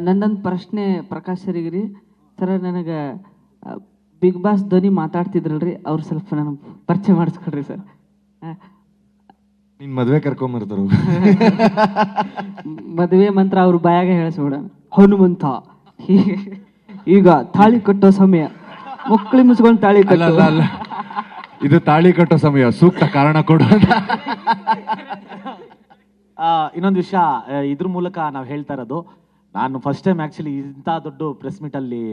ನನ್ನೊಂದು ಪ್ರಶ್ನೆ ಪ್ರಕಾಶ್ ಸರಿಗೆ ರೀ. ಸರ, ನನಗೆ ಬಿಗ್ ಬಾಸ್ ಧ್ವನಿ ಮಾತಾಡ್ತಿದ್ರಲ್ರಿ, ಅವ್ರು ಸ್ವಲ್ಪ ನನಗೆ ಪರಿಚಯ ಮಾಡಿಸ್ಕೊಡ್ರಿ ಸರ್. ನಿನ್ ಮದ್ವೆ ಕರ್ಕೊಂಬರ್ತಾರ. ಮದುವೆ ಮಂತ್ರ ಅವ್ರ ಬಾಯಾಗ ಹೇಳಿಸ್ಬಿಡ. ಹನುಮಂತ ಈಗ ತಾಳಿ ಕಟ್ಟೋ ಸಮಯ, ಮಕ್ಕಳಿ ಮುಚ್ಕೊಂಡು ತಾಳಿ ಕಟ್ಟೋ. ಅಲ್ಲ, ಇದು ತಾಳಿ ಕಟ್ಟೋ ಸಮಯ, ಸೂಕ್ತ ಕಾರಣ ಕೊಡು. ಇನ್ನೊಂದು ವಿಷಯ, ಇದ್ರ ಮೂಲಕ ನಾವು ಹೇಳ್ತಾ ಇರೋದು, ನಾನು ಫಸ್ಟ್ ಟೈಮ್ ಆ್ಯಕ್ಚುಲಿ ಇಂಥ ದೊಡ್ಡ ಪ್ರೆಸ್ ಮೀಟಲ್ಲಿ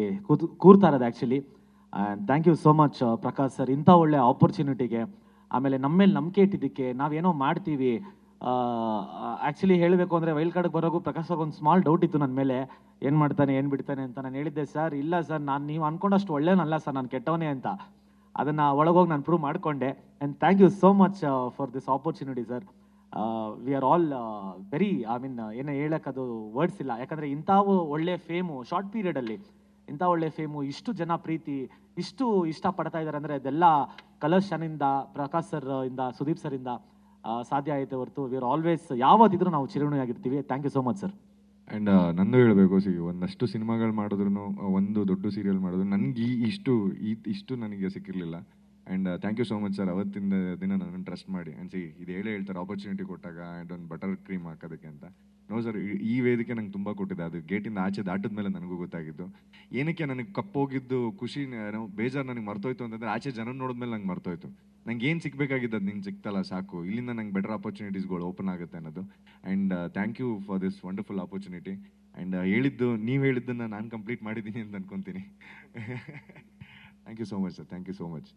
ಕೂರ್ತಾ ಇರೋದು actually. Thank you so much Prakash sir, ಇಂಥ ಒಳ್ಳೆ ಆಪರ್ಚುನಿಟಿಗೆ, ಆಮೇಲೆ ನಮ್ಮ ಮೇಲೆ ನಂಬಿಕೆ ಇಟ್ಟಿದ್ದಕ್ಕೆ. ನಾವೇನೋ ಮಾಡ್ತೀವಿ, ಆ್ಯಕ್ಚುಲಿ ಹೇಳಬೇಕು ಅಂದರೆ ವೈಲ್ಡ್ ಕಾರ್ಡ್ಗೆ ಬರೋಗೂ ಪ್ರಕಾಶ್ ಅವ್ರಿಗೆ ಒಂದು ಸ್ಮಾಲ್ ಡೌಟ್ ಇತ್ತು ನನ್ನ ಮೇಲೆ, ಏನು ಮಾಡ್ತಾನೆ ಏನು ಬಿಡ್ತಾನೆ ಅಂತ. ನಾನು ಹೇಳಿದ್ದೆ, ಸರ್ ಇಲ್ಲ ಸರ್, ನೀವು ಅಂದ್ಕೊಂಡಷ್ಟು ಒಳ್ಳೆಯವನಲ್ಲ ಸರ್, ನಾನು ಕೆಟ್ಟವನೇ ಅಂತ. ಅದನ್ನು ಒಳಗೋಗಿ ನಾನು ಪ್ರೂವ್ ಮಾಡಿಕೊಂಡೆ. And thank you so much for this opportunity sir. We are all very, ಏನು ಹೇಳೋಕ್ಕದು ವರ್ಡ್ಸ್ ಇಲ್ಲ. ಯಾಕಂದರೆ ಇಂಥ ಒಳ್ಳೆ ಫೇಮು ಶಾರ್ಟ್ ಪೀರಿಯಡಲ್ಲಿ, ಇಂಥ ಒಳ್ಳೆ ಫೇಮು, ಇಷ್ಟು ಜನ ಪ್ರೀತಿ, ಇಷ್ಟು ಇಷ್ಟಪಡ್ತಾ ಇದ್ದಾರೆ ಅಂದರೆ ಅದೆಲ್ಲ ಕಲರ್ಸ್ ಚಾನಿಂದ, ಪ್ರಕಾಶ್ ಸರ್ ಇಂದ, ಸುದೀಪ್ ಸರ್ ಇಂದ ಸಾಧ್ಯ ಆಯಿತು ಹೊರತು. ವಿ ಆರ್ ಆಲ್ವೇಸ್, ಯಾವತ್ತಿದ್ರೂ ನಾವು ಚಿರಋಣಿಯಾಗಿರ್ತೀವಿ. Thank you so much sir. And ನಂದು ಹೇಳಬೇಕು, ಒಂದಷ್ಟು ಸಿನಿಮಾಗಳು ಮಾಡಿದ್ರು, ಒಂದು ದೊಡ್ಡ ಸೀರಿಯಲ್ ಮಾಡಿದ್ರು, ನನಗೆ ಇಷ್ಟು ನನಗೆ ಸಿಕ್ಕಿರಲಿಲ್ಲ. And thank you so much sir, ಅವತ್ತಿನ ದಿನ ನನ್ನನ್ನು ಟ್ರಸ್ಟ್ ಮಾಡಿ. ಆ್ಯಂಡ್ ಇದು ಹೇಳ್ತಾರೆ ಆಪರ್ಚುನಿಟಿ ಕೊಟ್ಟಾಗ, ಆ್ಯಂಡ್ ಒಂದು ಬಟರ್ ಕ್ರೀಮ್ ಹಾಕೋದಕ್ಕೆ ಅಂತ. ನೋ ಸರ್, ಈ ವೇದಿಕೆ ನಂಗೆ ತುಂಬ ಕೊಟ್ಟಿದೆ. ಅದು ಗೇಟಿಂದ ಆಚೆ ದಾಟಿದ ಮೇಲೆ ನನಗೂ ಗೊತ್ತಾಗಿದ್ದು. ಏನಕ್ಕೆ ನನಗೆ ಕಪ್ಪೋಗಿದ್ದು ಖುಷಿ, ಬೇಜಾರು ನನಗೆ ಮರ್ತೋಯ್ತು ಅಂತಂದರೆ, ಆಚೆ ಜನ ನೋಡಿದ್ಮೇಲೆ ನಂಗೆ ಮರ್ತೋಯ್ತು. ನಂಗೆ ಏನು ಸಿಗಬೇಕಾಗಿದ್ದು ಅದು ನಿಂಗೆ ಸಿಕ್ತಲ್ಲ ಸಾಕು, ಇಲ್ಲಿಂದ ನಂಗೆ ಬೆಟರ್ ಆಪರ್ಚುನಿಟೀಸ್ಗಳು ಓಪನ್ ಆಗುತ್ತೆ ಅನ್ನೋದು. And thank you for this wonderful opportunity. And ನೀವು ಹೇಳಿದ್ದನ್ನು ನಾನು ಕಂಪ್ಲೀಟ್ ಮಾಡಿದ್ದೀನಿ ಅಂತ ಅನ್ಕೊತೀನಿ. Thank you so much sir, thank you so much.